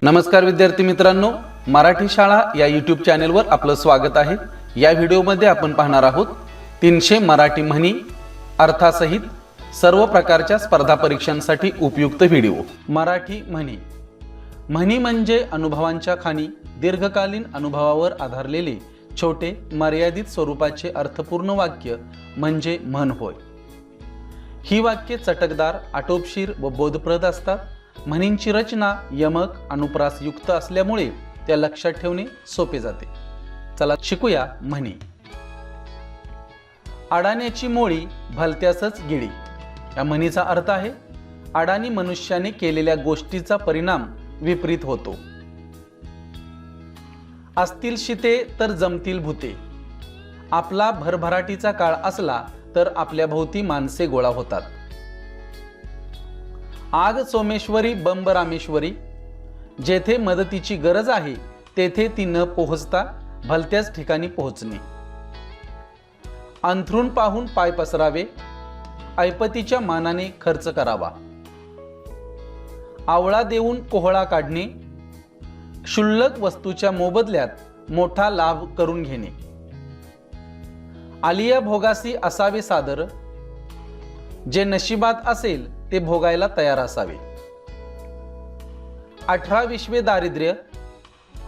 नमस्कार विद्यार्थी मित्रांनो, मराठी शाळा या यूट्यूब चॅनेलवर आपलं स्वागत आहे। या व्हिडिओमध्ये आपण पाहणार आहोत 300 मराठी म्हणी अर्थासहित सर्व प्रकारच्या स्पर्धा परीक्षांसाठी उपयुक्त व्हिडिओ। मराठी म्हणी म्हणी म्हणजे अनुभवांच्या खाणी, दीर्घकालीन अनुभवावर आधारलेले छोटे मर्यादित स्वरूपाचे अर्थपूर्ण वाक्य म्हणजे म्हण होय। ही वाक्ये चटकदार, आटोपशीर व बोधप्रद असतात। म्हणींची रचना यमक अनुप्रास युक्त असल्यामुळे त्या लक्षात ठेवणे सोपे जाते। चला शिकूया म्हणी। अडाण्याची मोळी भलत्यासच गिळी। या म्हणीचा अर्थ आहे अडाणी मनुष्याने केलेल्या गोष्टीचा परिणाम विपरीत होतो। असतील शिते तर जमतील भूते। आपला भरभराटीचा काळ असला तर आपल्या भोवती माणसे गोळा होतात। आग सोमेश्वरी बंब रामेश्वरी। जेथे मदतीची गरज आहे तेथे ती न पोहोचता भलत्याच ठिकाणी पोहोचणे। अंथरूण पाहून पाय पसरावे, ऐपतीच्या मानाने खर्च करावा। आवळा देऊन कोहळा काढणे, क्षुल्लक वस्तूच्या मोबदल्यात मोठा लाभ करून घेणे। आलिया भोगासी असावे सादर। जे नशिबात असेल ते भोगायला तयार असावे। 18 दारिद्र्य,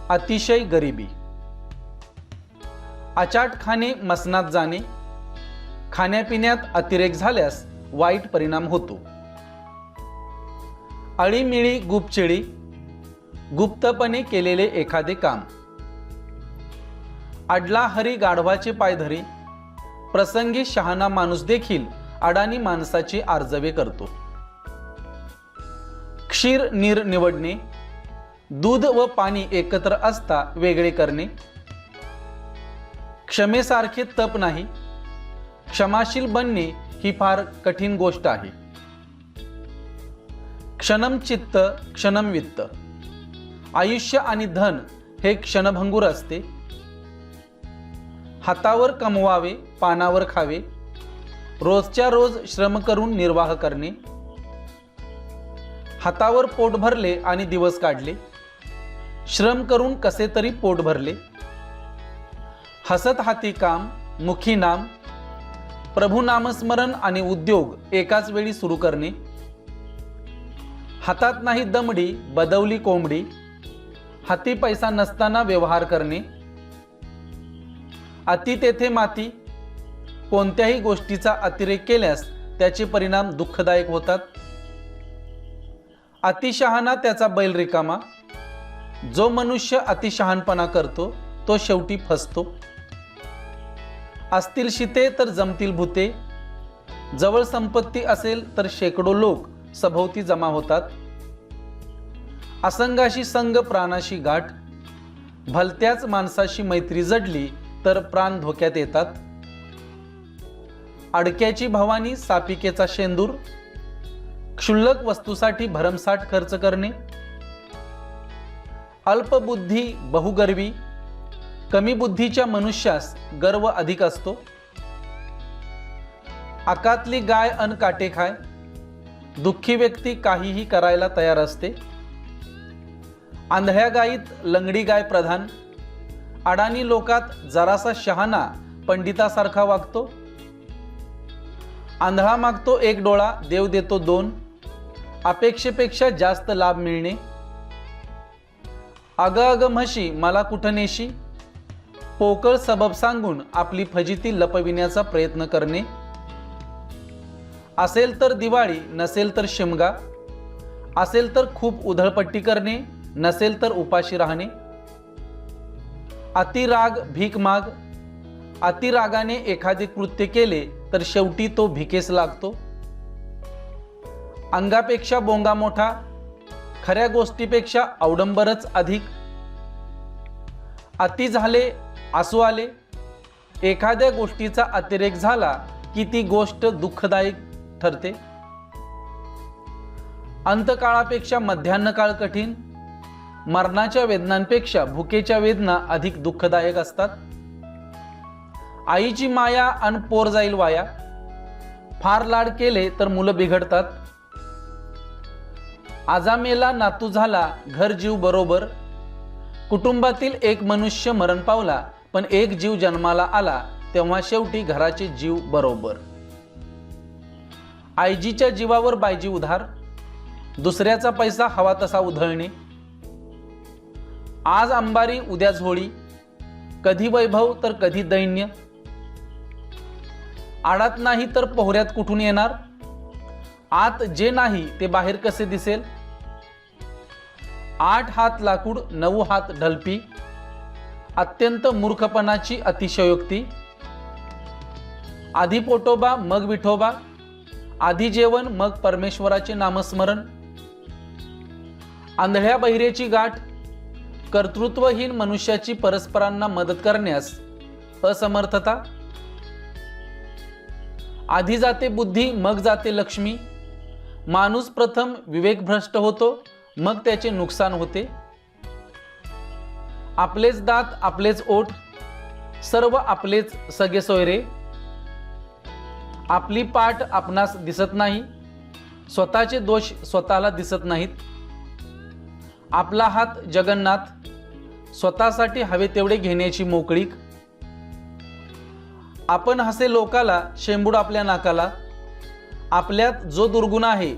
अतिशय गरिबी। अचाट खाणे मसनात जाणे। खाण्यापिण्यात अतिरेक झाल्यास वाईट परिणाम होतो। अळीमिळी गुपचिळी, गुप्तपणे केलेले एखादे काम। अडला हरी गाढवाचे पाय धरे। प्रसंगी शहाणा माणूस देखील अडाणी माणसाची आर्जवे करतो। क्षीर नीर निवडणे, दूध व पाणी एकत्र असता वेगळे करणे। क्षमेसारखे तप नाही। क्षमाशील बनणे ही फार कठीण गोष्ट आहे। क्षणम चित्त क्षणम वित्त। आयुष्य आणि धन हे क्षणभंगूर असते। हातावर कमवावे पानावर खावे। रोजच्या रोज श्रम करून निर्वाह करणे। हातावर पोट भरले आणि दिवस काढले। श्रम करून कसे तरी पोट भरले। हसत हाती काम मुखी नाम। प्रभू नामस्मरण आणि उद्योग एकाच वेळी सुरू करणे। हातात नाही दमडी बदवली कोंबडी। हाती पैसा नसताना व्यवहार करणे। अति तेथे माती। कोणत्याही गोष्टीचा अतिरेक केल्यास त्याचे परिणाम दुःखदायक होतात। अतिशहाणा त्याचा बैल रिकामा। जो मनुष्य अतिशहाणपणा करतो तो शेवटी फसतो। असतील शिते तर जमतील भूते। जवळ संपत्ती असेल तर शेकडो लोक सभोवती जमा होतात। असंगाशी संग प्राणाशी गाठ। भलत्याच माणसाशी मैत्री जडली तर प्राण धोक्यात येतात। अडक्याची भवानी सापिकेचा शेंदूर। क्षुल्लक वस्तूसाठी भरमसाठ खर्च करणे। अल्पबुद्धी बहुगर्वी। कमी बुद्धीच्या मनुष्यास गर्व अधिक असतो। अकातली गाय अन काटे खाय। दुःखी व्यक्ती काहीही करायला तयार असते। आंधळ्या गायीत लंगडी गाय प्रधान। अडाणी लोकात जरासा शहाणा पंडितासारखा वागतो। आंधळा मागतो एक डोळा देव देतो दोन। अपेक्षेपेक्षा जास्त लाभ मिळणे। अग अग म्हशी मला कुठं नेशी। पोकळ सबब सांगून आपली फजिती लपविण्याचा प्रयत्न करणे। असेल तर दिवाळी नसेल तर शिमगा। असेल तर खूप उधळपट्टी करणे नसेल तर उपाशी राहणे। अतिराग भीक माग। अतिरागाने एखादे कृत्य केले तर शेवटी तो भिकेस लागतो। अंगापेक्षा बोंगा मोठा। खऱ्या गोष्टीपेक्षा अवडंबरच अधिक। अति झाले आसू आले। एखाद्या गोष्टीचा अतिरेक झाला की ती गोष्ट दुःखदायक ठरते। अंतकाळापेक्षा मध्यान्ह काळ कठीण। मरणाच्या वेदनांपेक्षा भुकेच्या वेदना अधिक दुःखदायक असतात। आईची माया अन पोर जाईल वाया। फार लाड केले तर मुलं बिघडतात। आजा मेला नातू झाला घर जीव बरोबर, कुटुंबातील एक मनुष्य मरण पावला पण एक जीव जन्माला आला तेव्हा शेवटी घराचे जीव बरोबर. आईजीच्या जीवावर बायजी उधार, दुसऱ्याचा पैसा हवा तसा उधळणे. आज अंबारी उद्या झोळी, कधी वैभव तर कधी दैन्य. आडात नाही तर पोहऱ्यात कुठून येणार, आत जे नाही ते बाहेर कसे दिसेल. 8 हात लाकूड 9 हात ढलपी, अत्यंत मूर्खपणाची अतिशयोक्ती. आधी पोटोबा मग विठोबा, आधी जेवण मग परमेश्वराचे नामस्मरण. आंधळ्या बहिरेची गाठ, कर्तृत्वहीन मनुष्याची परस्परांना मदत करण्यास असमर्थता. आधी जाते बुद्धी मग जाते लक्ष्मी, माणूस प्रथम विवेकभ्रष्ट होतो मग त्याचे नुकसान होते. आपलेच दात आपलेच ओठ, सर्व आपलेच सगळे सोयरे. आपली पाठ आपणास दिसत नाही, स्वतःचे दोष स्वतःला दिसत नाहीत. आपला हात जगन्नाथ, स्वतःसाठी हवे तेवढे घेण्याची मोकळीक. आपण हसे लोकाला शेंबूड आपल्या नाकाला, आपल्यात जो दुर्गुण आहे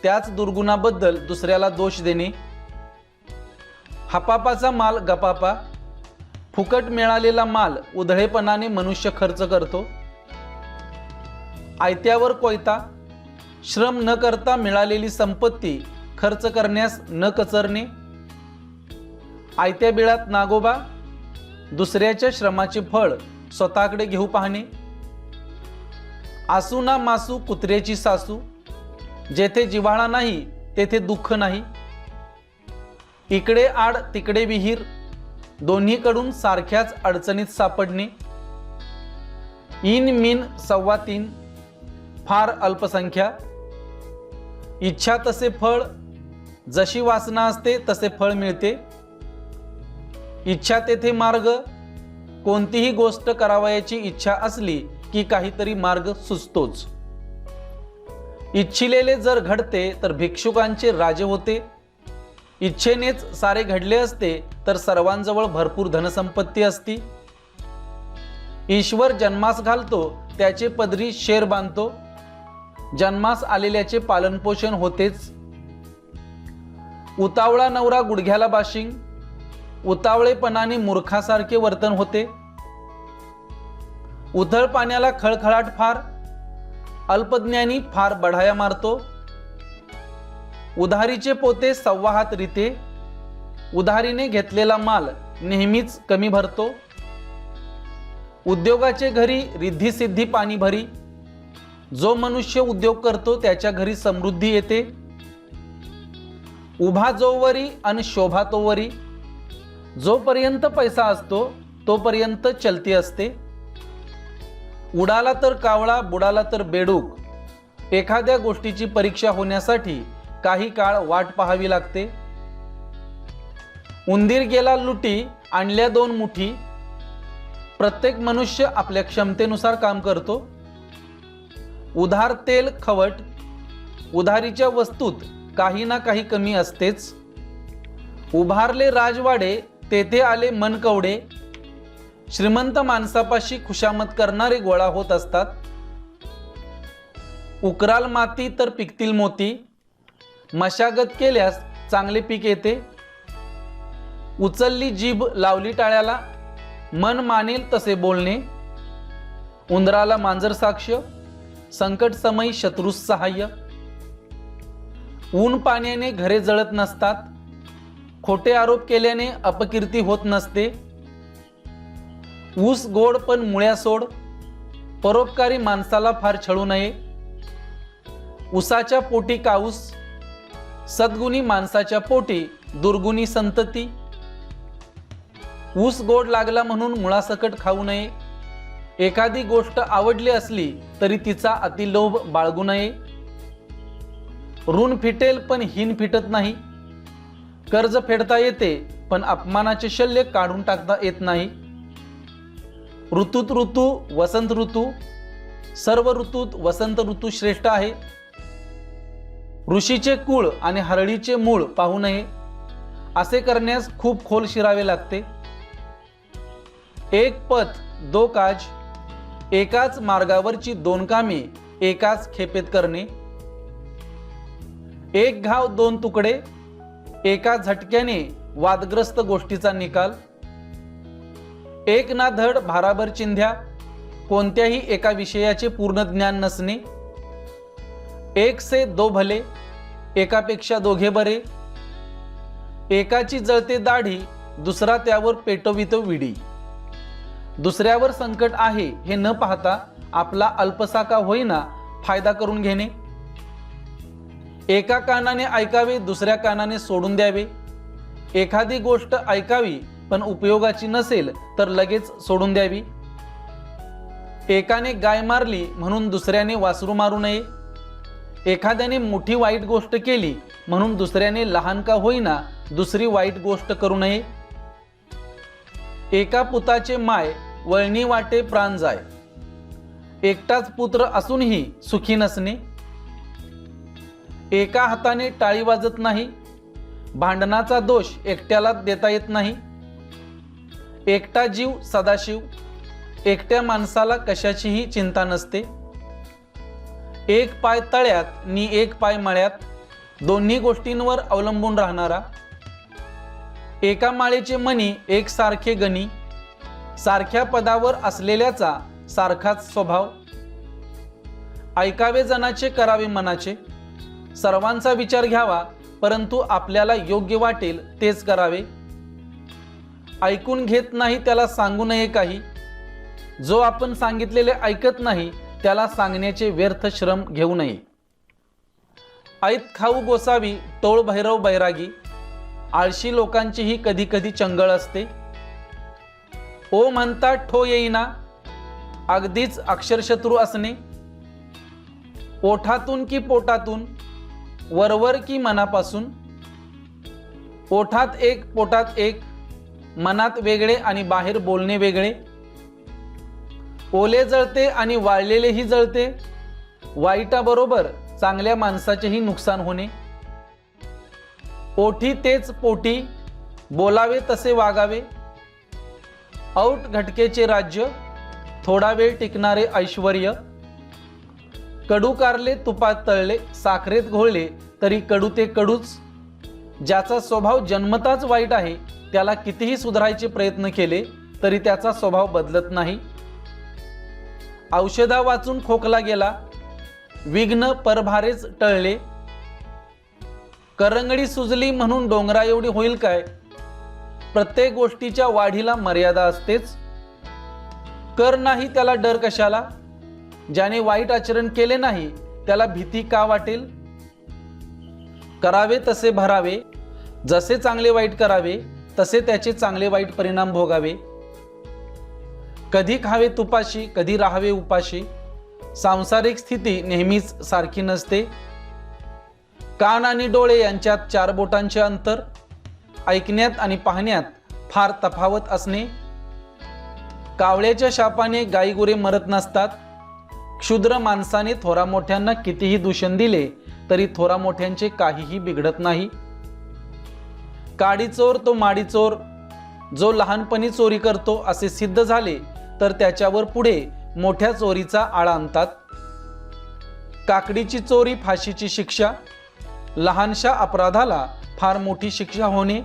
त्याच दुर्गुणाबद्दल दुसऱ्याला दोष देणे. हपापाचा माल गपापा, फुकट मिळालेला माल उधळेपणाने मनुष्य खर्च करतो. आयत्यावर कोयता, श्रम न करता मिळालेली संपत्ती खर्च करण्यास न कचरणे. आयत्या बिळात नागोबा, दुसऱ्याच्या श्रमाचे फळ स्वतःकडे घेऊ पाहणे. आसू ना मासू कुत्र्याची सासू, जेथे जिव्हाळा नाही तेथे दुःख नाही. इकडे आड तिकडे विहीर, दोन्हीकडून सारख्याच अडचणीत सापडणे. इन मिन 3.25, फार अल्पसंख्या. इच्छा तसे फळ, जशी वासना असते तसे फळ मिळते. इच्छा तेथे मार्ग, कोणतीही गोष्ट करावयाची इच्छा असली की काहीतरी मार्ग सुचतोच. इच्छिलेले जर घडते तर भिक्षुकांचे राजे होते. इच्छेनेच सारे घडले असते तर सर्वांजवळ भरपूर धनसंपत्ती असती. ईश्वर जन्मास घालतो त्याचे पदरी शेर बांधतो, जन्मास आलेल्याचे पालनपोषण होतेच. उतावळा नवरा गुडघ्याला बाशिंग, उतावळेपणाने मूर्खासारखे वर्तन होते. उथळ पाण्याला खळखळाट फार, अल्पज्ञानी फार बढाया मारतो. उधारीचे पोते 1.25 हात रिते, उधारीने घेतलेला माल नेहमीच कमी भरतो. उद्योगाचे घरी रिद्धी सिद्धी पाणी भरी, जो मनुष्य उद्योग करतो त्याच्या घरी समृद्धी येते. उभा जोवरी आणि शोभा तोवरी, जोपर्यंत पैसा असतो तोपर्यंत चलती असते. उडाला तर कावळा, बुडाला तर बेडूक. एखाद्या गोष्टीची परीक्षा होण्यासाठी काही काळ वाट पाहावी लागते. उंदीर गेला लुटी, आणल्या 2 मुठी. प्रत्येक मनुष्य आपल्या क्षमतेनुसार काम करतो. उधार तेल खवट, उधारीच्या वस्तूत काही ना काही कमी असतेच. उभारले राजवाडे, तेथे आले मनकवडे. श्रीमंत माणसापाशी खुशामत करणारे गोळा होत असतात. उकराल माती तर पिकतील मोती, मशागत केल्यास चांगले पीक येते. उचलली जीभ लावली टाळ्याला, मन मानेल तसे बोलणे. उंदराला मांजर साक्ष, संकट समयी शत्रूस सहाय्य. ऊन पाण्याने घरे जळत नसतात, खोटे आरोप केल्याने अपकीर्ती होत नसते. ऊस गोड पण मुळ्या सोड, परोपकारी माणसाला फार छळू नये. उसाच्या पोटी काऊस, सद्गुणी माणसाच्या पोटी दुर्गुणी संतती. ऊस गोड लागला म्हणून मुळासकट खाऊ नये. एखादी गोष्ट आवडली असली तरी तिचा अतिलोभ बाळगू नये. ऋण फिटेल पण हीन फिटत नाही. कर्ज फेडता येते पण अपमानाचे शल्य काढून टाकता येत नाही. ऋतूत ऋतू वसंत ऋतू, सर्व ऋतूत वसंत ऋतू श्रेष्ठ आहे. ऋषीचे कुळ आणि हरळीचे मूळ पाहू नये, असे करण्यास खूप खोल शिरावे लागते. एक पथ दो काज, एकाच मार्गावरची दोन कामे एकाच खेपेत करणे. एक घाव दोन तुकडे, एका झटक्याने वादग्रस्त गोष्टीचा निकाल. एक ना धड भाराभर चिंध्या, कोणत्याही एका विषयाचे पूर्ण ज्ञान नसणे. एक से दो भले, एकापेक्षा दोघे बरे. एकाची जळते दाढी, दुसरा त्यावर पेटवितो विडी. दुसऱ्यावर संकट आहे हे न पाहता आपला अल्पसा का होईना फायदा करून घेणे. एका कानाने ऐकावे, दुसऱ्या कानाने सोडून द्यावे. एखादी गोष्ट ऐकावी पण उपयोगाची नसेल तर लगेच सोडून द्यावी. एकाने गाय मारली म्हणून दुसऱ्याने वासरू मारू नये. एखाद्याने मोठी वाईट गोष्ट केली म्हणून दुसऱ्याने लहान का होईना दुसरी वाईट गोष्ट करू नये. एका पुताचे माय वळणी वाटे प्राण जाय, एकटाच पुत्र असूनही सुखी नसणे. एका हाताने टाळी वाजत नाही, भांडणाचा दोष एकट्याला देता येत नाही. एकटा जीव सदाशिव, एकट्या माणसाला कशाचीही चिंता नसते. एक पाय तळ्यात नि एक पाय मळ्यात, दोन्ही गोष्टींवर अवलंबून राहणारा. एका माळेचे मणी एक सारखे गणी, सारख्या पदावर असलेल्याचा सारखाच स्वभाव. ऐकावे जनाचे करावे मनाचे, सर्वांचा विचार घ्यावा परंतु आपल्याला योग्य वाटेल तेच करावे. ऐकून घेत नाही त्याला सांगू नये काही, जो आपण सांगितलेले ऐकत नाही त्याला सांगण्याचे व्यर्थ श्रम घेऊ नये. ऐत खाऊ गोसावी टोळ भैरव बैरागी, आळशी लोकांचीही कधी कधी चंगळ असते. ओ म्हणता ठो येईना, अगदीच अक्षरशत्रू असणे. ओठातून की पोटातून, वरवर की मनापासून. ओठात एक पोटात एक, मनात वेगळे आणि बाहेर बोलणे वेगळे. ओले जळते आणि वाळलेलेही जळते, वाईटाबरोबर चांगल्या माणसाचेही नुकसान होणे. ओठी तेच पोटी, बोलावे तसे वागावे. औट घटकेचे राज्य, थोडा वेळ टिकणारे ऐश्वर्य. कडू कारले तुपात तळले, साखरेत घोळले तरी कडू ते कडूच. ज्याचा स्वभाव जन्मताच वाईट आहे त्याला कितीही सुधारायचे प्रयत्न केले तरी त्याचा स्वभाव बदलत नाही. औषधा वाचून खोकला गेला, विघ्न परभारेच टळले. करंगडी सुजली म्हणून डोंगरा एवढी होईल काय, प्रत्येक गोष्टीच्या वाढीला मर्यादा असतेच. कर नाही त्याला डर कशाला, ज्याने वाईट आचरण केले नाही त्याला भीती का वाटेल. करावे तसे भरावे, जसे चांगले वाईट करावे तसे त्याचे चांगले वाईट परिणाम भोगावे. कधी खावे तुपाशी, कधी राहावे उपाशी. सांसारिक स्थिती नेहमीच सारखी नसते. कान आणि डोळे यांच्यात 4 बोटांचे अंतर. ऐकण्यात आणि पाहण्यात फार तफावत असणे. कावळ्याच्या शापाने गायीगुरे मरत नसतात. क्षुद्र माणसाने थोरा मोठ्यांना कितीही दूषण दिले तरी थोरा मोठ्यांचे काहीही बिघडत नाही. काडी चोर तो माडी चोर, जो लहानपणी चोरी करतो असे सिद्ध झाले तर त्याच्यावर पुढे मोठ्या चोरीचा आळा आणतात. काकडीची चोरी फाशीची शिक्षा, लहानशा अपराधाला फार मोठी शिक्षा होणे.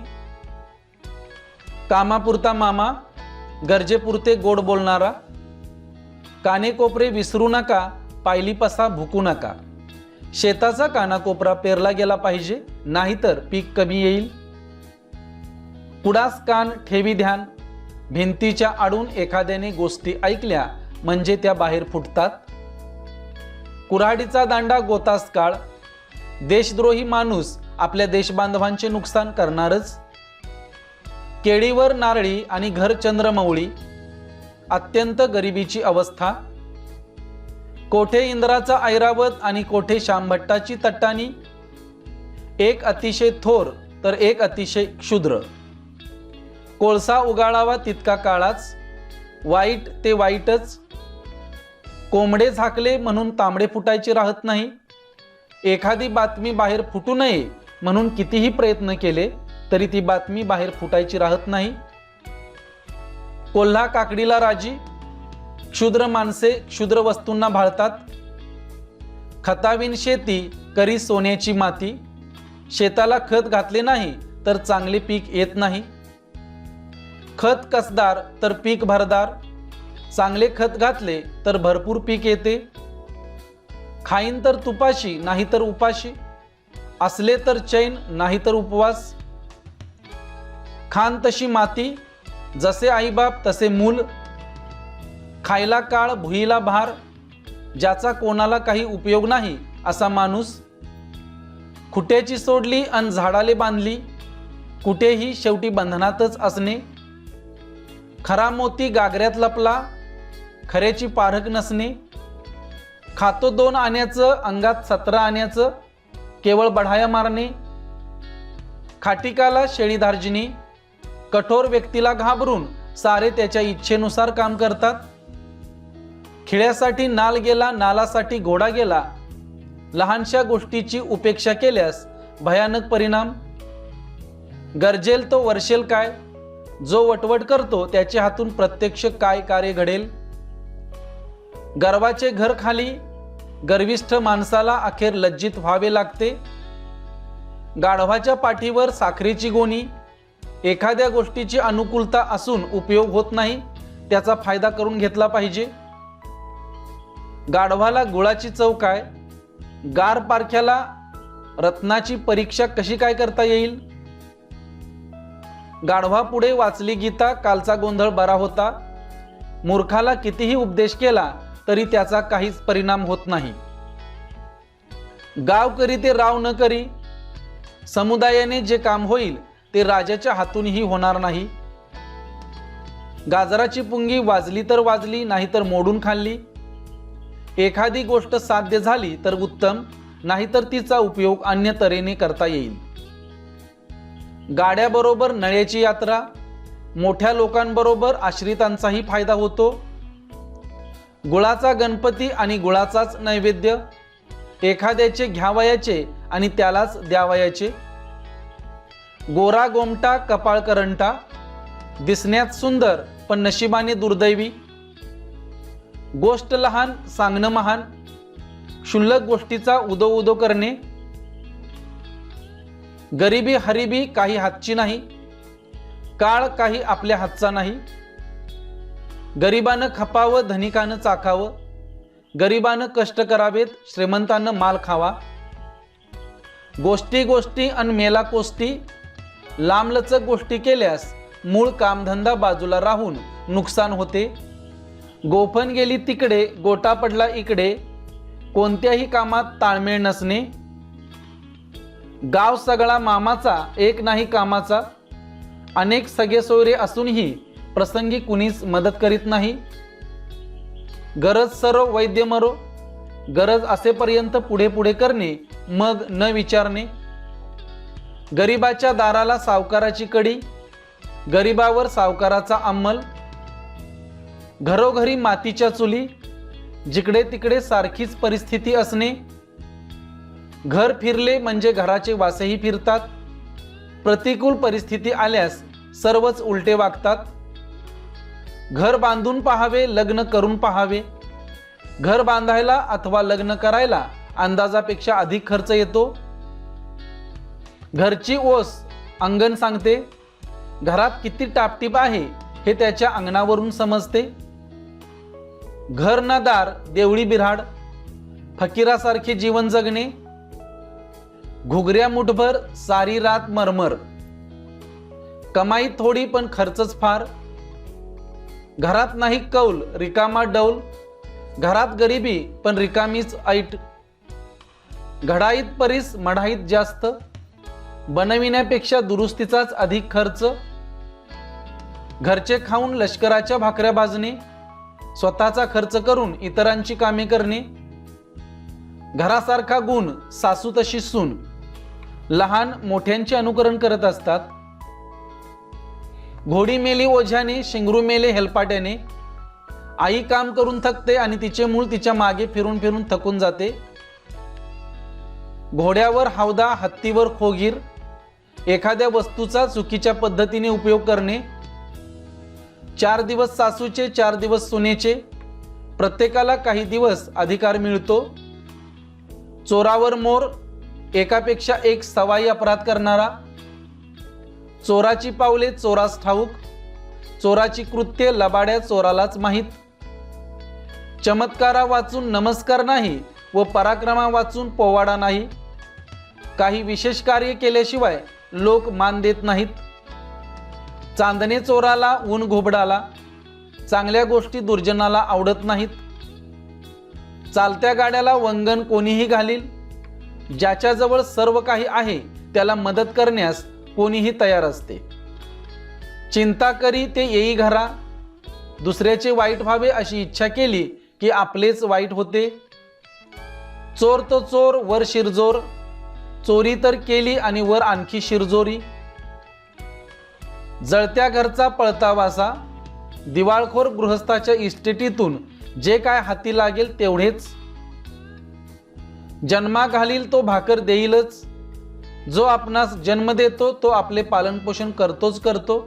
कामापुरता मामा, गरजेपुरते गोड बोलणारा. कानेकोपरे विसरू नका, पायलीपसा भुकू नका. शेताचा कानाकोपरा पेरला गेला पाहिजे, नाहीतर पीक कमी येईल. पुढास कान ठेवी ध्यान, भिंतीच्या आडून एखाद्याने गोष्टी ऐकल्या म्हणजे त्या बाहेर फुटतात. कुऱ्हाडीचा दांडा गोतास काळ, देशद्रोही माणूस आपल्या देशबांधवांचे नुकसान करणारच. केळीवर नारळी आणि घर चंद्रमौळी, अत्यंत गरिबीची अवस्था. कोठे इंद्राचा ऐरावत आणि कोठे शामभट्टाची तट्टानी. एक अतिशय थोर तर एक अतिशय क्षुद्र. कोळसा उगाळावा तितका काळाच, वाईट ते वाईटच. कोंबडे झाकले म्हणून तांबडे फुटायचे राहत नाही. एखादी बातमी बाहेर फुटू नये म्हणून कितीही प्रयत्न केले तरी ती बातमी बाहेर फुटायची राहत नाही। कोल्हा काकडीला राजी, क्षुद्र माणसे क्षुद्र वस्तूंना भाळतात। खताविन शेती करी सोन्याची माती, शेताला खत घातले नाही तर चांगले पीक येत नाही। खत कसदार तर पीक भरदार, चांगले खत घातले तर भरपूर पीक येते। खाईन तर तुपाशी नाही तर उपाशी, असले तर चैन नाही तर उपवास। खान तशी माती, जसे आईबाप तसे मूल, खायला काळ भुईला भार, ज्याचा कोणाला काही उपयोग नाही असा माणूस। खुट्याची सोडली अन झाडाले बांधली, कुठेही शेवटी बंधनातच असणे। खरा मोती गागऱ्यात लपला, खऱ्याची पारख नसणे। खातो 2 आण्याचं अंगात 17 आण्याचं, केवळ बढाया मारणे। खाटिकाला शेळी धार्जिणी, कठोर व्यक्तीला घाबरून सारे त्याच्या इच्छेनुसार काम करतात। खिळ्यासाठी नाल गेला, नालासाठी घोडा गेला, लहानशा गोष्टीची उपेक्षा केल्यास भयानक परिणाम। गरजेल तो वर्षेल काय, जो वटवट करतो त्याच्या हातून प्रत्यक्ष काय कार्य घडेल। गर्वाचे घर खाली, गर्विष्ठ माणसाला अखेर लज्जित व्हावे लागते। गाढवाच्या पाठीवर साखरेची गोणी, एखाद्या गोष्टीची अनुकूलता असून उपयोग होत नाही त्याचा फायदा करून घेतला पाहिजे। गाढवाला गुळाची चव काय, गार पारख्याला रत्नाची परीक्षा कशी काय करता येईल। गाढवापुढे वाचली गीता, कालचा गोंधळ बरा होता। मूर्खाला कितीही उपदेश केला तरी त्याचा काहीच परिणाम होत नाही। गाव करी ते राव न करी, समुदायाने जे काम होईल ते राजाच्या हातूनही होणार नाही। गाजराची पुंगी वाजली तर वाजली, नाही तर मोडून खाल्ली। एखादी गोष्ट साध्य झाली तर उत्तम, नाहीतर तिचा उपयोग अन्य तऱ्हेने करता येईल। गाड्याबरोबर नळ्याची यात्रा, मोठ्या लोकांबरोबर आश्रितांचाही फायदा होतो। गुळाचा गणपती आणि गुळाचाच नैवेद्य, एखाद्याचे घ्यावयाचे आणि त्यालाच द्यावयाचे। गोरा गोमटा कपाळ करंटा, दिसण्यात सुंदर पण नशिबाने दुर्दैवी। गोष्ट लहान सांगणं महान, क्षुल्लक गोष्टीचा उदो उदो करणे। गरिबी हरिबी काही हातची नाही, काळ काही आपल्या हातचा नाही। गरिबानं खपावं धनिकानं चाखावं, गरिबानं कष्ट करावेत श्रीमंतानं माल खावा। गोष्टी गोष्टी अन मेला कोष्टी, लांबलचक गोष्टी केल्यास मूळ कामधंदा बाजूला राहून नुकसान होते। गोफण गेली तिकडे गोटा पडला इकडे, कोणत्याही कामात ताळमेळ नसणे। गाव सगळा मामाचा एक नाही कामाचा, अनेक सगळे सोयरे असूनही प्रसंगी कुणीच मदत करीत नाही। गरज सरो वैद्य मरो, गरज असेपर्यंत पुढे पुढे करणे मग न विचारणे। गरिबाच्या दाराला सावकाराची कडी, गरिबावर सावकाराचा अंमल। घरोघरी मातीच्या चुली, जिकडे तिकडे सारखीच परिस्थिती असणे। घर फिरले म्हणजे घराचे वासेही फिरतात, प्रतिकूल परिस्थिती आल्यास सर्वच उलटे वागतात। घर बांधून पाहावे लग्न करून पाहावे, घर बांधायला अथवा लग्न करायला अंदाजापेक्षा अधिक खर्च येतो। घरची ओस अंगण सांगते, घरात किती टापटीप आहे हे त्याच्या अंगणावरून समजते। घर ना दार देवळी बिऱ्हाड, फकीरासारखे जीवन जगणे। घुगऱ्या मुठभर सारी रात मरमर, कमाई थोडी पण खर्चच फार। घरात नाही कौल रिकामा डौल, घरात गरिबी पण रिकामीच ऐट। घडाईत परीस मढाईत जास्त, बनविण्यापेक्षा दुरुस्तीचाच अधिक खर्च। घरचे खाऊन लष्कराच्या भाकऱ्या भाजणे, स्वतःचा खर्च करून इतरांची कामे करणे। घरासारखा गुण सासू तशी सून, लहान मोठ्यांचे अनुकरण करत असतात। घोडी मेली ओझ्याने, शिंगरू मेले हेलपाट्याने। आई काम करून थकते आणि तिचे मूल तिच्या मागे फिरून फिरून थकून जाते। घोड्यावर हौदा, हत्तीवर खोगीर, एखाद्या वस्तूचा चुकीच्या पद्धतीने उपयोग करणे, 4 दिवस सासूचे 4 दिवस सुनेचे, प्रत्येकाला काही दिवस अधिकार मिळतो, चोरावर मोर, एकापेक्षा एक सवाई अपराध करणारा, चोराची पावले चोरास ठाऊक, चोराची कृत्ये लबाड्या चोरालाच माहीत, चमत्कारा वाचून नमस्कार नाही व पराक्रमा वाचून पोवाडा नाही, काही विशेष कार्य केल्याशिवाय लोक मान देत नाहीत, चांदणे चोराला ऊन घोबडाला, चांगल्या गोष्टी दुर्जनाला आवडत नाहीत, चालत्या गाड्याला वंगण कोणीही घालील, ज्याच्याजवळ सर्व काही आहे त्याला मदत करण्यास कोणीही तयार असते, चिंता करी ते येई घरा, दुसऱ्याचे वाईट व्हावे अशी इच्छा केली की आपलेच वाईट होते, चोर तो चोर वर शिरजोर, चोरी तर केली आणि वर आणखी शिरजोरी, जळत्या घरचा पळता वासा, दिवाळखोर गृहस्थाच्या इस्टेटीतून जे काय हाती लागेल तेवढेच, जन्मा घालील तो भाकर देईलच, जो आपणास जन्म देतो तो आपले पालनपोषण करतोच करतो,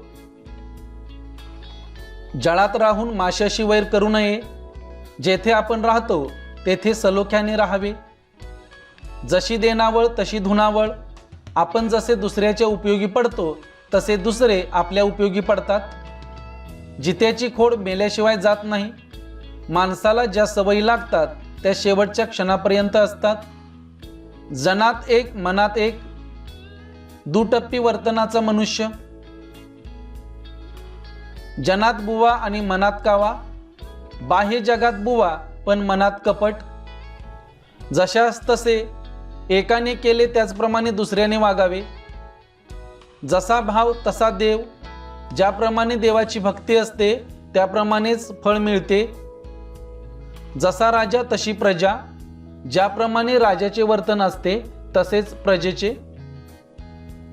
जळात राहून माशाशी वैर करू नये, जेथे आपण राहतो तेथे सलोख्याने राहावे, जशी देणावळ तशी धुनावळ, आपण जसे दुसऱ्याच्या उपयोगी पडतो तसे दुसरे आपल्या उपयोगी पडतात, जित्याची खोड मेल्याशिवाय जात नाही, माणसाला ज्या सवयी लागतात त्या शेवटच्या क्षणापर्यंत असतात, जनात एक मनात एक, दुटप्पी वर्तनाचा मनुष्य, जनात बुवा आणि मनात कावा, बाह्य जगात बुवा पण मनात कपट, जशास तसे एकाने केले त्याचप्रमाणे दुसऱ्याने वागावे, जसा भाव तसा देव, ज्याप्रमाणे देवाची भक्ती असते त्याप्रमाणेच फळ मिळते, जसा राजा तशी प्रजा, ज्याप्रमाणे राजाचे वर्तन असते तसेच प्रजेचे,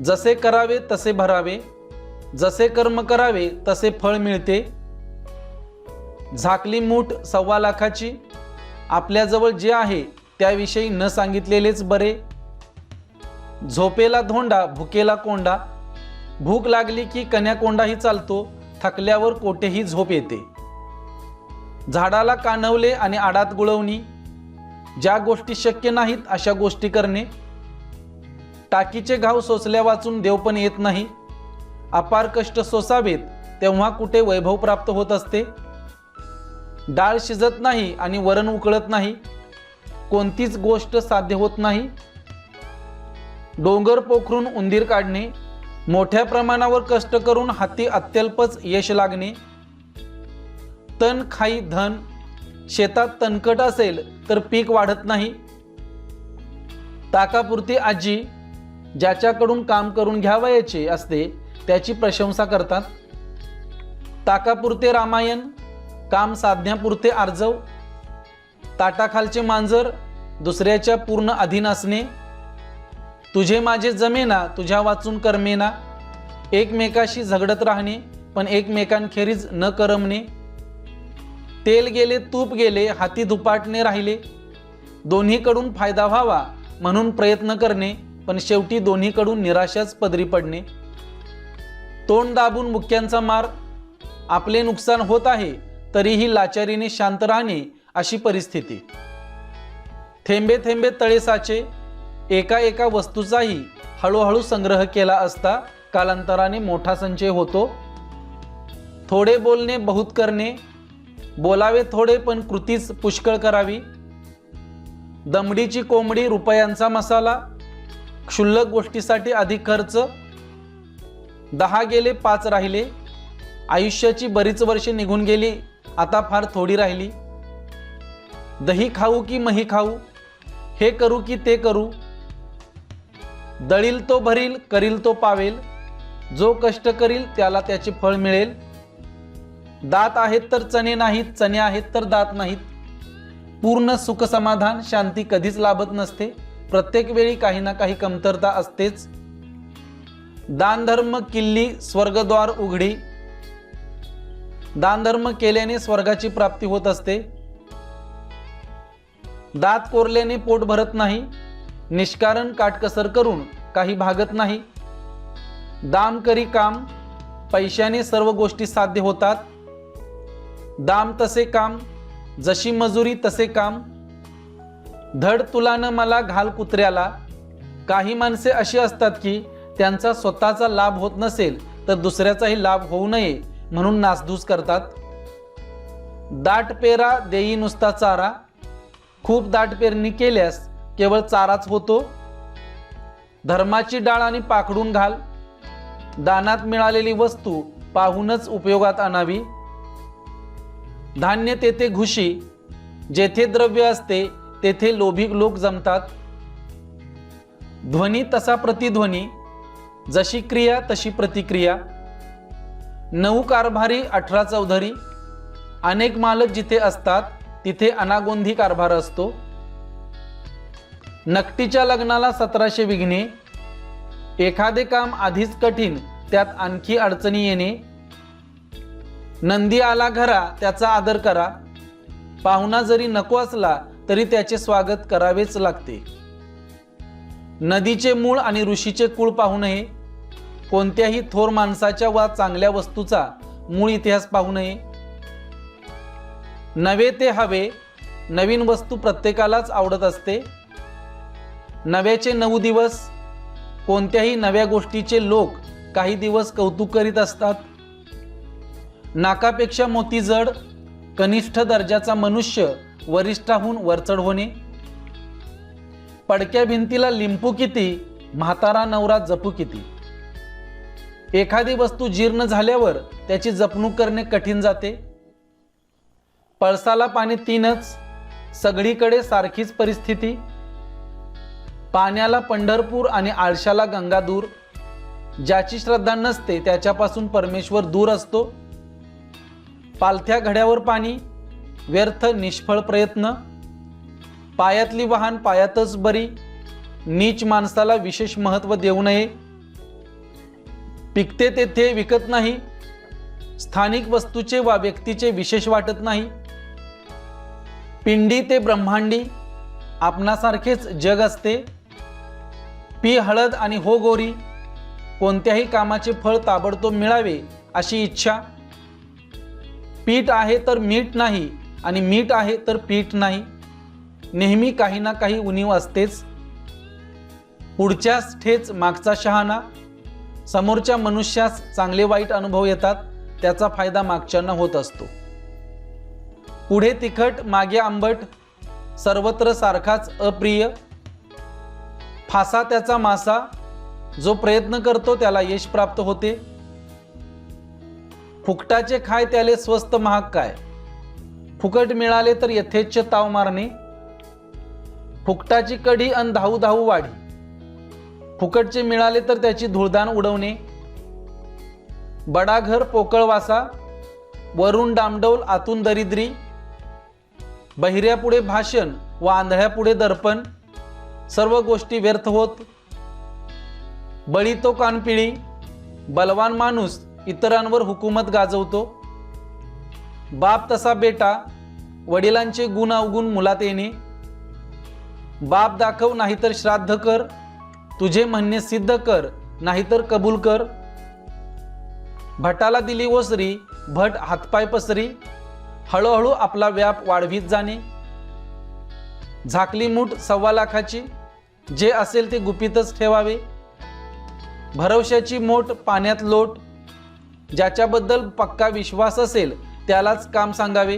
जसे करावे तसे भरावे, जसे कर्म करावे तसे फळ मिळते, झाकली मूठ 1.25 लाखाची, आपल्याजवळ जे आहे त्याविषयी न सांगितलेलेच बरे, झोपेला धोंडा भुकेला कोंडा, भूक लागली की कन्या कोंडाही चालतो, थकल्यावर कोठेही झोप येते, झाडाला कानवले आणि आडात गुळवणी, ज्या गोष्टी शक्य नाहीत अशा गोष्टी करणे, टाकीचे घाव सोसल्या वाचून देव पण येत नाही, अपार कष्ट सोसावेत तेव्हा कुठे वैभव प्राप्त होत असते, डाळ शिजत नाही आणि वरण उकळत नाही, कोणतीच गोष्ट साध्य होत नाही, डोंगर पोखरून उंदीर काढणे, मोठ्या प्रमाणावर कष्ट करून हाती अत्यल्पच यश लागणे, तण खाई धन, शेतात तणकट असेल तर पीक वाढत नाही, ताकापुरती आजी, ज्याच्याकडून काम करून घ्यावयाचे असते त्याची प्रशंसा करतात, ताकापुरते रामायण, काम साधण्यापुरते आर्जव, ताटाखालचे मांजर, दुसऱ्याच्या पूर्ण अधीन असणे, तुझे माझे जमेना तुझ्या वाचून करमेना, एकमेकाशी झगडत राहणे पण एकमेकांखेरीज न करमणे, तेल गेले तूप गेले हाती धुपाटणे राहिले, दोन्हीकडून फायदा व्हावा म्हणून प्रयत्न करणे पण शेवटी दोन्हीकडून निराशाच पदरी पडणे, तोंड दाबून मुक्यांचा मार, आपले नुकसान होत आहे तरीही लाचारीने शांत राहणे अशी परिस्थिती, थेंबे थेंबे तळे साचे, एका एका वस्तूचाही हळूहळू संग्रह केला असता कालांतराने मोठा संचय होतो, थोडे बोलणे बहुत करणे, बोलावे थोडे पण कृतीच पुष्कळ करावी, दमडीची कोंबडी रुपयांचा मसाला, क्षुल्लक गोष्टीसाठी अधिक खर्च, 10 गेले 5 राहिले, आयुष्याची बरीच वर्षे निघून गेली आता फार थोडी राहिली, दही खाऊ की मही खाऊ, हे करू की ते करू, दळील तो भरील करील तो पावेल, जो कष्ट करील त्याला त्याचे फळ मिळेल, दात आहेत तर चणे नाहीत, चणे आहेत तर दात नाहीत, पूर्ण सुख समाधान शांती कधीच लाभत नसते, प्रत्येक वेळी काही ना काही कमतरता असतेच, दानधर्म किल्ली स्वर्गद्वार उघडी, दानधर्म केल्याने स्वर्गाची प्राप्ती होत असते, दात कोरल्याने पोट भरत नाही, निष्कारण काटकसर करून काही भागत नाही। दाम करी काम, पैशाने सर्व गोष्टी साध्य होतात। दाम तसे काम, जशी मजुरी तसे काम। धड तुला न मला घाल कुत्र्याला। काही माणसे अशी असतात की त्यांचा स्वतःचा लाभ होत नसेल तर दुसऱ्याचाही लाभ होऊ नये म्हणून नासधूस करतात। दाट पेरा देई नुसता चारा, खूप दाट पेरणी केल्यास केवळ चाराच होतो। धर्माची डाळ आणि पाखडून घाल, दानात मिळालेली वस्तू पाहूनच उपयोगात आणावी। धान्य तेथे घुशी, जेथे द्रव्य असते तेथे लोभी लोक जमतात। ध्वनी तसा प्रतिध्वनी, जशी क्रिया तशी प्रतिक्रिया। 9 कारभारी 18 चौधरी, अनेक मालक जिथे असतात तिथे अनागोंधी कारभार असतो। नकटीच्या लग्नाला 1700 विघ्ने, एखादे काम आधीच कठीण त्यात आणखी अडचणी येणे। नंदी आला घरा त्याचा आदर करा, पाहुणा जरी नको असला तरी त्याचे स्वागत करावेच लागते। नदीचे मूळ आणि ऋषीचे कुळ पाहू नये, कोणत्याही थोर माणसाच्या वा चांगल्या वस्तूचा मूळ इतिहास पाहू नये। नवे ते हवे, नवीन वस्तू प्रत्येकालाच आवडत असते। नव्याचे 9 दिवस, कोणत्याही नव्या गोष्टीचे लोक काही दिवस कौतुक करीत असतात। नाकापेक्षा मोती जड, कनिष्ठ दर्जाचा मनुष्य वरिष्ठाहून वरचढ होणे। पडक्या भिंतीला लिंपू किती, म्हातारा नवरा जपू किती। एखादी वस्तू जीर्ण झाल्यावर त्याची जपणूक करणे कठीण जाते। पळसाला पाणी 3च, सगळीकडे सारखीच परिस्थिती। पाण्याला पंढरपूर आणि आळशाला गंगा दूर, ज्याची श्रद्धा नसते त्याच्यापासून परमेश्वर दूर असतो। पालथ्या घड्यावर पाणी, व्यर्थ निष्फळ प्रयत्न। पायातली वाहन पायातच बरी, नीच माणसाला विशेष महत्त्व देऊ नये। पिकते तेथे विकत नाही, स्थानिक वस्तूचे वा व्यक्तीचे विशेष वाटत नाही। पिंडी ते ब्रह्मांडी, आपणासारखेच जग असते। पी हळद आणि हो गोरी, कोणत्याही कामाचे फळ ताबडतोब मिळावे अशी इच्छा। पीठ आहे तर मीठ नाही आणि मीठ आहे तर पीठ नाही, नेहमी काही ना काही उणीव असतेच। पुढच्यास ठेच मागचा शहाणा, समोरच्या मनुष्यास चांगले वाईट अनुभव येतात त्याचा फायदा मागच्यांना होत असतो। पुढे तिखट मागे आंबट, सर्वत्र सारखाच अप्रिय। फासा त्याचा मासा, जो प्रयत्न करतो त्याला यश प्राप्त होते। फुकटाचे खाय त्याले स्वस्त महाग काय, फुकट मिळाले तर यथेच्छ ताव मारणे। फुकटाची कढी अन धाऊ धाऊ वाढी, फुकटचे मिळाले तर त्याची धुळदाण उडवणे। बडा घर पोकळ वासा, वरून डामडौल आतून दरिद्री। बहिऱ्यापुढे भाषण व आंधळ्यापुढे दर्पण, सर्व गोष्टी व्यर्थ होत। बळी तो कानपिळी, बलवान माणूस इतरांवर हुकूमत गाजवतो। बाप तसा बेटा, वडिलांचे गुण अवगुण मुलात येणे। बाप दाखव नाहीतर श्राद्ध कर, तुझे म्हणणे सिद्ध कर नाहीतर कबूल कर। भटाला दिली ओसरी, भट हातपाय पसरी, हळूहळू आपला व्याप वाढवीत जाणे। झाकली मूठ 1.25 लाखाची, जे असेल ते गुपितच ठेवावे। भरवशाची मोठ पाण्यात लोट, ज्याच्याबद्दल पक्का विश्वास असेल त्यालाच काम सांगावे।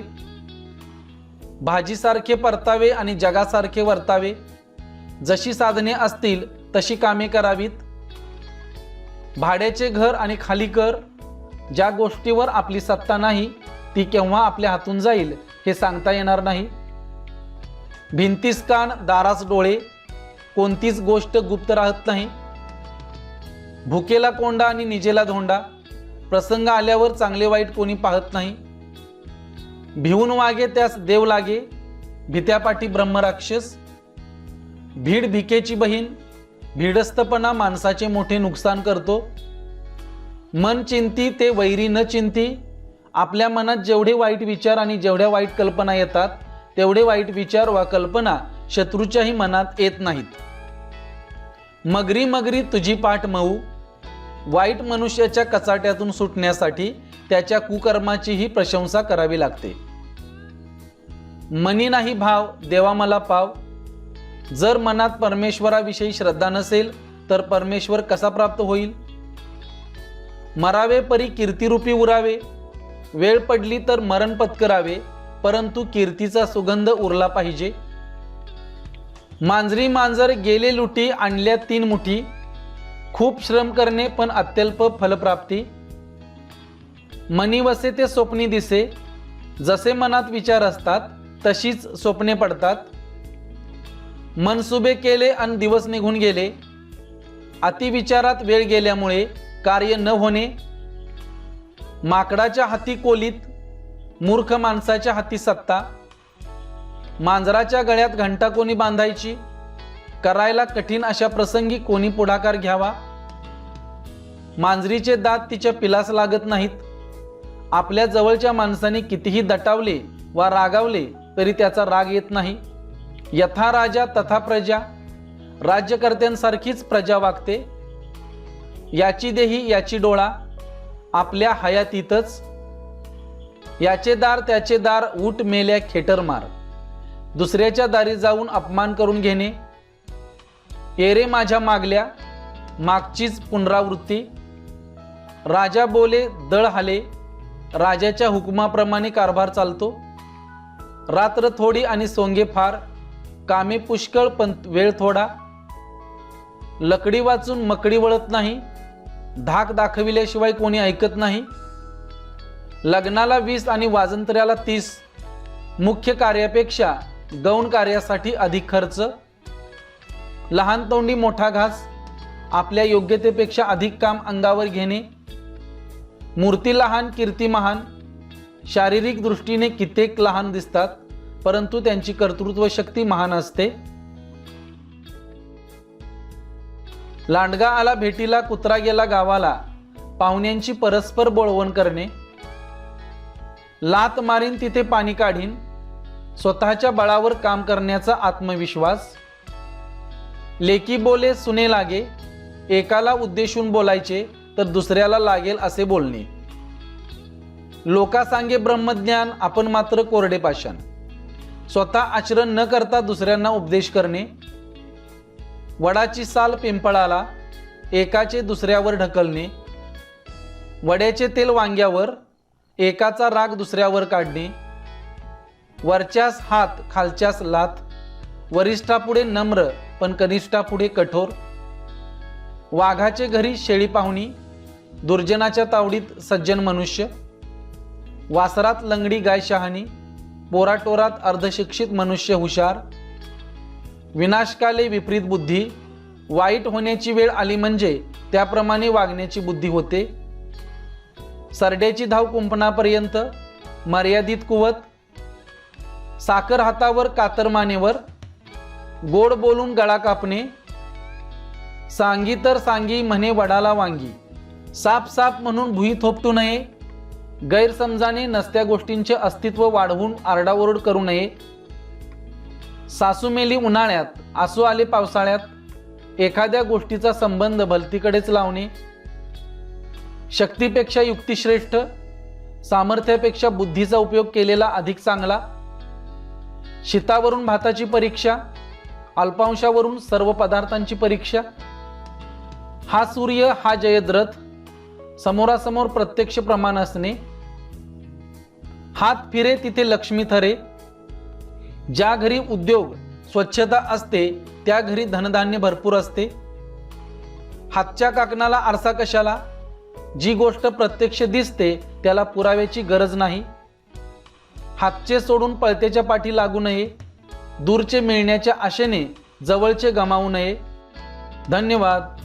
भाजीसारखे परतावे आणि जगासारखे वर्तावे, जशी साधने असतील तशी कामे करावीत। भाड्याचे घर आणि खाली कर, ज्या गोष्टीवर आपली सत्ता नाही ती केव्हा आपल्या हातून जाईल हे सांगता येणार नाही। भिंतीस कान दारास डोळे, कोणतीच गोष्ट गुप्त राहत नाही। भुकेला कोंडा आणि निजेला धोंडा, प्रसंग आल्यावर चांगले वाईट कोणी पाहत नाही। भिवून वागे त्यास देव लागे, भित्यापाठी ब्रह्मराक्षस। भीड भिकेची बहीण, भीडस्तपणा माणसाचे मोठे नुकसान करतो। मन चिंती ते वैरी न चिंती, आपल्या मनात जेवढे वाईट विचार आणि जेवढ्या वाईट कल्पना येतात तेवढे वाईट विचार वा कल्पना शत्रूच्याही मनात येत नाहीत। मगरी मगरी तुझी पाठ मऊ, वाईट मनुष्याच्या कचाट्यातून सुटण्यासाठी त्याच्या कुकर्माचीही प्रशंसा करावी लागते. मनी नाही भाव देवा मला पाव, जर मनात परमेश्वराविषयी श्रद्धा नसेल तर परमेश्वर कसा प्राप्त होईल. मरावे परी कीर्तिरूपी उरावे, वेळ पडली तर मरण पत्करावे, परंतु कीर्तीचा सुगंध उरला पाहिजे. मांजरी मांजर गेले लुटी, आणल्या 3 मुठी, खूप श्रम करणे पण अत्यल्प फलप्राप्ती. मनी वसे ते स्वप्नी दिसे, जसे मनात विचार असतात तशीच स्वप्ने पडतात. मनसुबे केले आणि दिवस निघून गेले, अतिविचारात वेळ गेल्यामुळे कार्य न होणे. माकडाच्या हाती कोलीत, मूर्ख माणसाच्या हाती सत्ता. मांजराच्या गळ्यात घंटा कोणी बांधायची, करायला कठीण अशा प्रसंगी कोणी पुढाकार घ्यावा. मांजरीचे दात तिच्या पिलास लागत नाहीत. आपल्या जवळच्या माणसाने कितीही दटावले वा रागावले तरी त्याचा राग येत नाही. यथा राजा तथा प्रजा, राज्यकर्त्यांसारखीच प्रजा वागते. याची देही याची डोळा, आपल्या हयातीतच. याचे दार त्याचे दार, ऊट मेल्या खेटर मार. दुसऱ्याच्या दारी जाऊन अपमान करून घेणे. येरे माझ्या मागल्या, मागचीच पुनरावृत्ती. राजा बोले दळ हाले, राजाच्या हुकुमाप्रमाणे कारभार चालतो. रात्र थोडी आणि सोंगे फार, कामे पुष्कळ पण वेळ थोडा. लकडी वाचून मकडी वळत नाही, धाक दाखविल्याशिवाय कोणी ऐकत नाही. लग्नाला 20 आणि वाजंत्र्याला 30, मुख्य कार्यापेक्षा गौण कार्यासाठी अधिक खर्च. लहान तोंडी मोठा घास, आपल्या योग्यतेपेक्षा अधिक काम अंगावर घेणे. मूर्ती लहान कीर्ती महान, शारीरिक दृष्टीने कित्येक लहान दिसतात परंतु त्यांची कर्तृत्व शक्ती महान असते. लांडगा आला भेटीला, कुत्रा गेला गावाला, पाहुण्यांची परस्पर बोळवण करणे. लात मारीन तिथे पाणी काढीन, स्वतःच्या बळावर काम करण्याचा आत्मविश्वास. लेकी बोले सुने लागे, एकाला उद्देशून बोलायचे तर दुसऱ्याला लागेल असे बोलणे. लोका सांगे ब्रह्मज्ञान, आपण मात्र कोरडे पाषाण. स्वतः आचरण न करता दुसऱ्यांना उपदेश करणे. वडाची साल पिंपळाला, एकाचे दुसऱ्यावर ढकलणे. वड्याचे तेल वांग्यावर, एकाचा राग दुसऱ्यावर काढणे. वरच्यास हात खालच्यास लात, वरिष्ठापुढे नम्र पण कनिष्ठापुढे कठोर. वाघाचे घरी शेळी पाहुणी, दुर्जनाच्या तावडीत सज्जन मनुष्य. वासरात लंगडी गाय शहाणी, पोराटोरात अर्धशिक्षित मनुष्य हुशार. विनाशकाले विपरीत बुद्धी, वाईट होण्याची वेळ आली म्हणजे त्याप्रमाणे वागण्याची बुद्धी होते. सरड्याची धाव कुंपणापर्यंत, मर्यादित कुवत. साखर हातावर कातर मानेवर, गोड बोलून गळा कापणे. सांगी तर सांगी म्हणे वडाला वांगी, साप साप म्हणून भुई थोपटू नये. गैरसमजाने नसत्या गोष्टींचे अस्तित्व वाढवून आरडाओरड करू नये. सासू मेली उन्हाळ्यात, आसू आले पावसाळ्यात. एखाद्या गोष्टीचा संबंध भलतीकडेच लावणे. शक्तीपेक्षा युक्ती श्रेष्ठ, सामर्थ्यापेक्षा बुद्धीचा उपयोग केलेला अधिक चांगला. शीतावरून भाताची परीक्षा, अल्पांशावरून सर्व पदार्थांची परीक्षा. हा सूर्य हा जयद्रथ, समोरासमोर प्रत्यक्ष प्रमाण असणे. हात फिरे तिथे लक्ष्मी थरे. ज्या घरी उद्योग स्वच्छता असते त्या घरी धनधान्य भरपूर असते. हातच्या काकणाला आरसा कशाला, जी गोष्ट प्रत्यक्ष दिसते त्याला पुराव्याची गरज नाही. हातचे सोडून पळतेच्या पाठी लागू नये. दूरचे मिळण्याच्या आशेने जवळचे गमावू नये. धन्यवाद.